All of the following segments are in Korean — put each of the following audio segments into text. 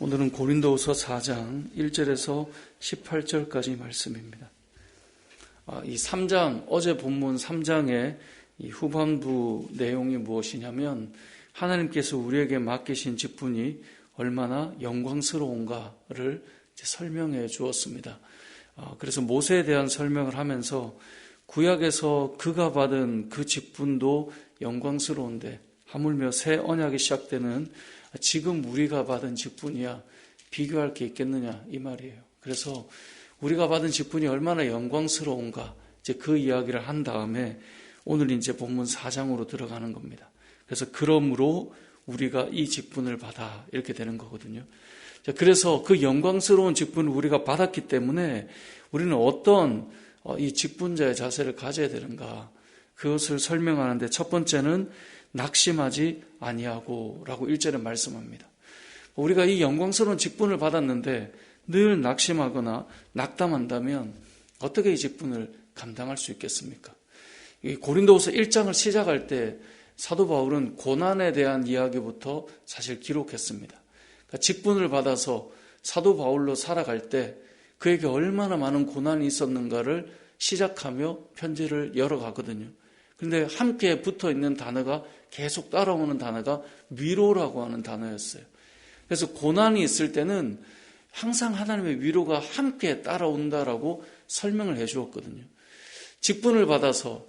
오늘은 고린도후서 4장 1절에서 18절까지 말씀입니다. 이 3장, 어제 본문 3장의 이 후반부 내용이 무엇이냐면 하나님께서 우리에게 맡기신 직분이 얼마나 영광스러운가를 설명해 주었습니다. 그래서 모세에 대한 설명을 하면서 구약에서 그가 받은 그 직분도 영광스러운데 하물며 새 언약이 시작되는 지금 우리가 받은 직분이야 비교할 게 있겠느냐 이 말이에요. 그래서 우리가 받은 직분이 얼마나 영광스러운가 이제 그 이야기를 한 다음에 오늘 이제 본문 4장으로 들어가는 겁니다. 그래서 그러므로 우리가 이 직분을 받아 이렇게 되는 거거든요. 그래서 그 영광스러운 직분을 우리가 받았기 때문에 우리는 어떤 이 직분자의 자세를 가져야 되는가 그것을 설명하는데 첫 번째는 낙심하지 아니하고 라고 1절에 말씀합니다. 우리가 이 영광스러운 직분을 받았는데 늘 낙심하거나 낙담한다면 어떻게 이 직분을 감당할 수 있겠습니까? 이 고린도후서 1장을 시작할 때 사도 바울은 고난에 대한 이야기부터 사실 기록했습니다. 그러니까 직분을 받아서 사도 바울로 살아갈 때 그에게 얼마나 많은 고난이 있었는가를 시작하며 편지를 열어가거든요. 그런데 함께 붙어있는 단어가 계속 따라오는 단어가 위로라고 하는 단어였어요. 그래서 고난이 있을 때는 항상 하나님의 위로가 함께 따라온다라고 설명을 해 주었거든요. 직분을 받아서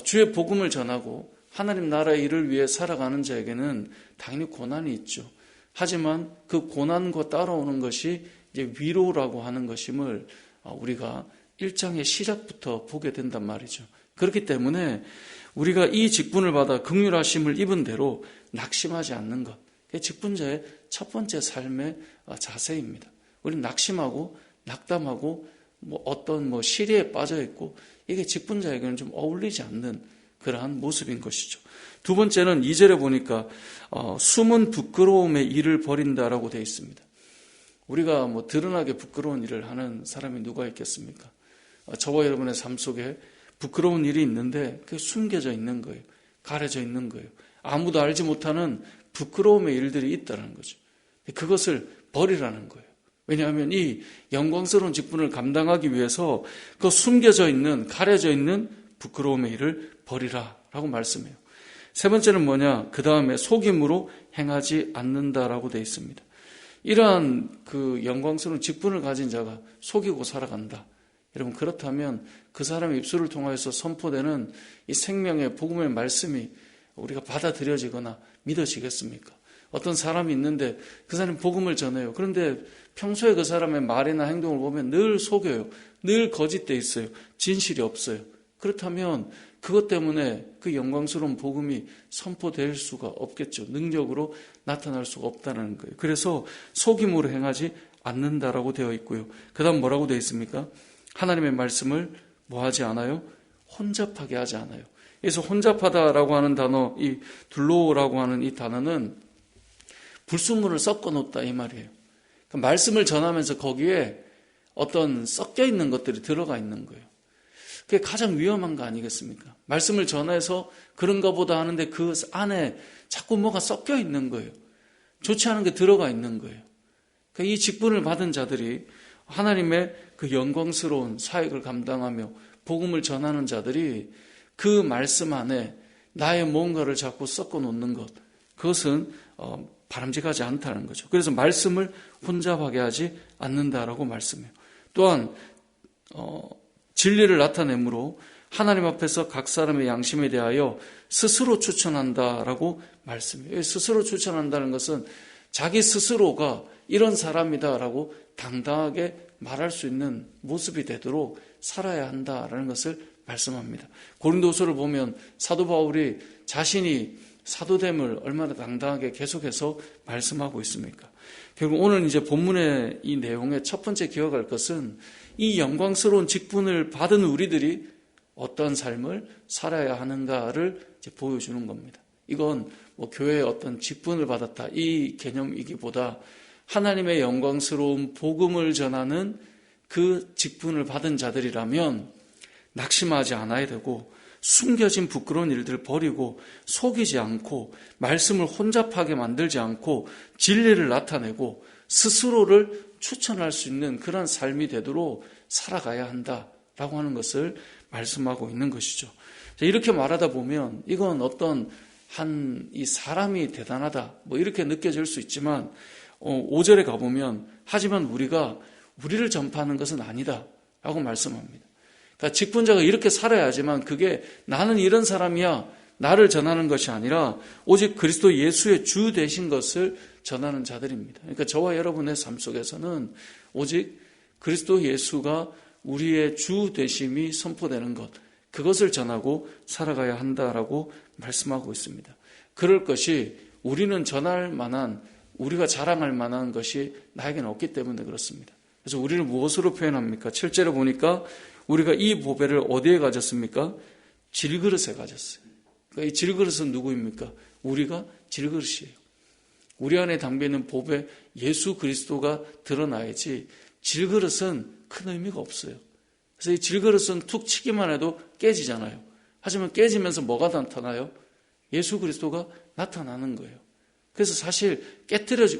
주의 복음을 전하고 하나님 나라의 일을 위해 살아가는 자에게는 당연히 고난이 있죠. 하지만 그 고난과 따라오는 것이 이제 위로라고 하는 것임을 우리가 1장의 시작부터 보게 된단 말이죠. 그렇기 때문에 우리가 이 직분을 받아 긍휼하심을 입은 대로 낙심하지 않는 것, 그게 직분자의 첫 번째 삶의 자세입니다. 우리는 낙심하고 낙담하고 어떤 시리에 빠져 있고 이게 직분자에게는 좀 어울리지 않는 그러한 모습인 것이죠. 두 번째는 2절에 보니까 숨은 부끄러움의 일을 버린다라고 되어 있습니다. 우리가 드러나게 부끄러운 일을 하는 사람이 누가 있겠습니까? 저와 여러분의 삶 속에 부끄러운 일이 있는데 그게 숨겨져 있는 거예요. 가려져 있는 거예요. 아무도 알지 못하는 부끄러움의 일들이 있다는 거죠. 그것을 버리라는 거예요. 왜냐하면 이 영광스러운 직분을 감당하기 위해서 그 숨겨져 있는, 가려져 있는 부끄러움의 일을 버리라라고 말씀해요. 세 번째는 뭐냐? 그 다음에 속임으로 행하지 않는다라고 되어 있습니다. 이러한 그 영광스러운 직분을 가진 자가 속이고 살아간다. 여러분 그렇다면 그 사람의 입술을 통하여서 선포되는 이 생명의 복음의 말씀이 우리가 받아들여지거나 믿어지겠습니까? 어떤 사람이 있는데 그 사람이 복음을 전해요. 그런데 평소에 그 사람의 말이나 행동을 보면 늘 속여요. 늘 거짓돼 있어요. 진실이 없어요. 그렇다면 그것 때문에 그 영광스러운 복음이 선포될 수가 없겠죠. 능력으로 나타날 수가 없다는 거예요. 그래서 속임으로 행하지 않는다라고 되어 있고요. 그 다음 뭐라고 되어 있습니까? 하나님의 말씀을 뭐하지 않아요? 혼잡하게 하지 않아요. 그래서 혼잡하다라고 하는 단어, 이 둘로라고 하는 이 단어는 불순물을 섞어 놓다 이 말이에요. 그러니까 말씀을 전하면서 거기에 어떤 섞여 있는 것들이 들어가 있는 거예요. 그게 가장 위험한 거 아니겠습니까? 말씀을 전해서 그런가 보다 하는데 그 안에 자꾸 뭐가 섞여 있는 거예요. 좋지 않은 게 들어가 있는 거예요. 그러니까 이 직분을 받은 자들이 하나님의 그 영광스러운 사역을 감당하며 복음을 전하는 자들이 그 말씀 안에 나의 뭔가를 자꾸 섞어 놓는 것, 그것은 바람직하지 않다는 거죠. 그래서 말씀을 혼잡하게 하지 않는다라고 말씀해요. 또한 진리를 나타내므로 하나님 앞에서 각 사람의 양심에 대하여 스스로 추천한다라고 말씀해요. 스스로 추천한다는 것은 자기 스스로가 이런 사람이다라고 당당하게 말할 수 있는 모습이 되도록 살아야 한다라는 것을 말씀합니다. 고린도서를 보면 사도 바울이 자신이 사도됨을 얼마나 당당하게 계속해서 말씀하고 있습니까? 결국 오늘 이제 본문의 이 내용의 첫 번째 기억할 것은 이 영광스러운 직분을 받은 우리들이 어떤 삶을 살아야 하는가를 이제 보여주는 겁니다. 이건 교회에 어떤 직분을 받았다 이 개념이기보다 하나님의 영광스러운 복음을 전하는 그 직분을 받은 자들이라면 낙심하지 않아야 되고 숨겨진 부끄러운 일들을 버리고 속이지 않고 말씀을 혼잡하게 만들지 않고 진리를 나타내고 스스로를 추천할 수 있는 그런 삶이 되도록 살아가야 한다라고 하는 것을 말씀하고 있는 것이죠. 이렇게 말하다 보면 이건 어떤 이 사람이 대단하다 뭐 이렇게 느껴질 수 있지만 5절에 가보면 하지만 우리를 전파하는 것은 아니다 라고 말씀합니다. 그러니까 직분자가 이렇게 살아야지만 그게 나는 이런 사람이야 나를 전하는 것이 아니라 오직 그리스도 예수의 주 되신 것을 전하는 자들입니다. 그러니까 저와 여러분의 삶 속에서는 오직 그리스도 예수가 우리의 주 되심이 선포되는 것, 그것을 전하고 살아가야 한다라고 말씀하고 있습니다. 그럴 것이 우리는 전할 만한, 우리가 자랑할 만한 것이 나에게는 없기 때문에 그렇습니다. 그래서 우리를 무엇으로 표현합니까? 7절에 보니까 우리가 이 보배를 어디에 가졌습니까? 질그릇에 가졌어요. 그러니까 이 질그릇은 누구입니까? 우리가 질그릇이에요. 우리 안에 담겨있는 보배 예수 그리스도가 드러나야지 질그릇은 큰 의미가 없어요. 그래서 이 질그릇은 툭 치기만 해도 깨지잖아요. 하지만 깨지면서 뭐가 나타나요? 예수 그리스도가 나타나는 거예요. 그래서 사실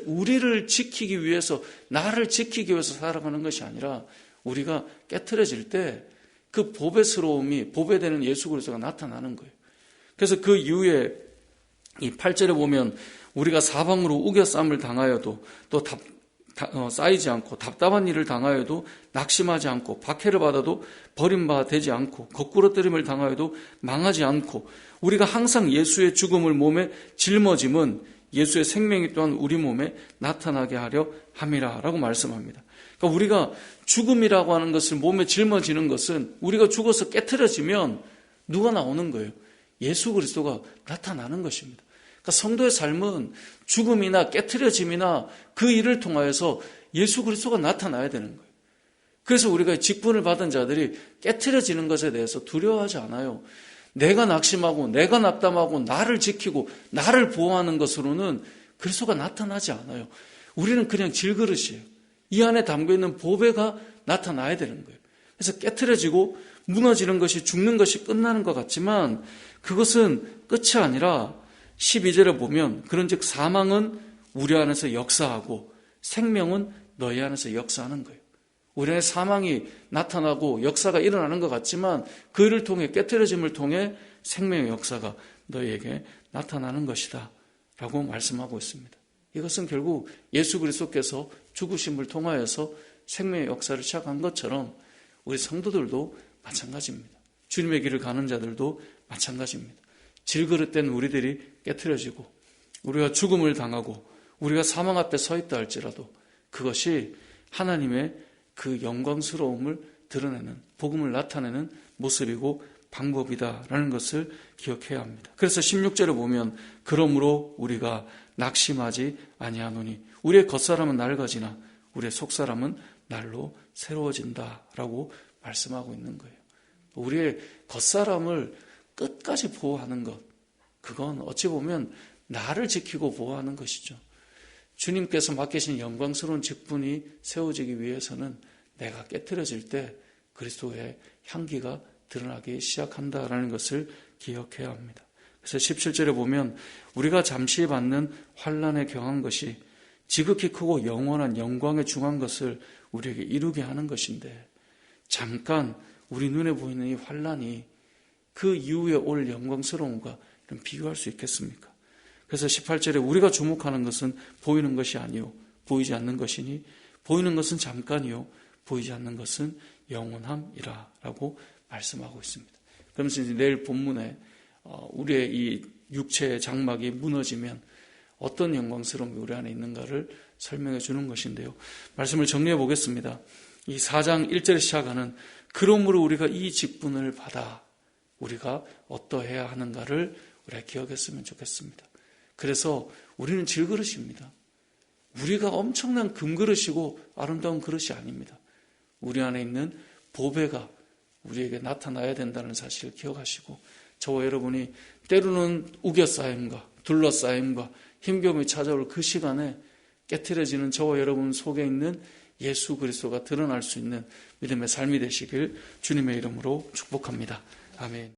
우리를 지키기 위해서, 나를 지키기 위해서 살아가는 것이 아니라 우리가 깨트려질 때 그 보배스러움이, 보배되는 예수 그리스도가 나타나는 거예요. 그래서 그 이후에 이 8절에 보면 우리가 사방으로 우겨쌈을 당하여도 또 쌓이지 않고 답답한 일을 당하여도 낙심하지 않고 박해를 받아도 버림받아 되지 않고 거꾸로 뜨림을 당하여도 망하지 않고 우리가 항상 예수의 죽음을 몸에 짊어짐은 예수의 생명이 또한 우리 몸에 나타나게 하려 함이라 라고 말씀합니다. 그러니까 우리가 죽음이라고 하는 것을 몸에 짊어지는 것은 우리가 죽어서 깨트려지면 누가 나오는 거예요? 예수 그리스도가 나타나는 것입니다. 그러니까 성도의 삶은 죽음이나 깨트려짐이나 그 일을 통하여서 예수 그리스도가 나타나야 되는 거예요. 그래서 우리가 직분을 받은 자들이 깨트려지는 것에 대해서 두려워하지 않아요. 내가 낙심하고 내가 낙담하고 나를 지키고 나를 보호하는 것으로는 그리스도가 나타나지 않아요. 우리는 그냥 질그릇이에요. 이 안에 담겨있는 보배가 나타나야 되는 거예요. 그래서 깨트려지고 무너지는 것이, 죽는 것이 끝나는 것 같지만 그것은 끝이 아니라 12절에 보면 그런즉 사망은 우리 안에서 역사하고 생명은 너희 안에서 역사하는 거예요. 우리 안에 사망이 나타나고 역사가 일어나는 것 같지만 그 일을 통해, 깨트려짐을 통해 생명의 역사가 너희에게 나타나는 것이다 라고 말씀하고 있습니다. 이것은 결국 예수 그리스도께서 죽으심을 통하여서 생명의 역사를 시작한 것처럼 우리 성도들도 마찬가지입니다. 주님의 길을 가는 자들도 마찬가지입니다. 질그릇된 우리들이 깨트려지고 우리가 죽음을 당하고 우리가 사망 앞에 서 있다 할지라도 그것이 하나님의 그 영광스러움을 드러내는, 복음을 나타내는 모습이고 방법이다라는 것을 기억해야 합니다. 그래서 16절에 보면 그러므로 우리가 낙심하지 아니하노니 우리의 겉사람은 낡아지나 우리의 속사람은 날로 새로워진다라고 말씀하고 있는 거예요. 우리의 겉사람을 끝까지 보호하는 것, 그건 어찌 보면 나를 지키고 보호하는 것이죠. 주님께서 맡기신 영광스러운 직분이 세워지기 위해서는 내가 깨트려질 때 그리스도의 향기가 드러나기 시작한다라는 것을 기억해야 합니다. 그래서 17절에 보면 우리가 잠시 받는 환난에 경한 것이 지극히 크고 영원한 영광에 중한 것을 우리에게 이루게 하는 것인데 잠깐 우리 눈에 보이는 이 환난이 그 이후에 올 영광스러움과 비교할 수 있겠습니까? 그래서 18절에 우리가 주목하는 것은 보이는 것이 아니요 보이지 않는 것이니 보이는 것은 잠깐이요 보이지 않는 것은 영원함이라 라고 말씀하고 있습니다. 그러면서 이제 내일 본문에 우리의 이 육체의 장막이 무너지면 어떤 영광스러움이 우리 안에 있는가를 설명해 주는 것인데요. 말씀을 정리해 보겠습니다. 이 4장 1절에 시작하는 그러므로 우리가 이 직분을 받아 우리가 어떠해야 하는가를 우리가 기억했으면 좋겠습니다. 그래서 우리는 질그릇입니다. 우리가 엄청난 금그릇이고 아름다운 그릇이 아닙니다. 우리 안에 있는 보배가 우리에게 나타나야 된다는 사실을 기억하시고 저와 여러분이 때로는 우겨싸임과 둘러싸임과 힘겨움이 찾아올 그 시간에 깨트려지는 저와 여러분 속에 있는 예수 그리스도가 드러날 수 있는 믿음의 삶이 되시길 주님의 이름으로 축복합니다. 아멘.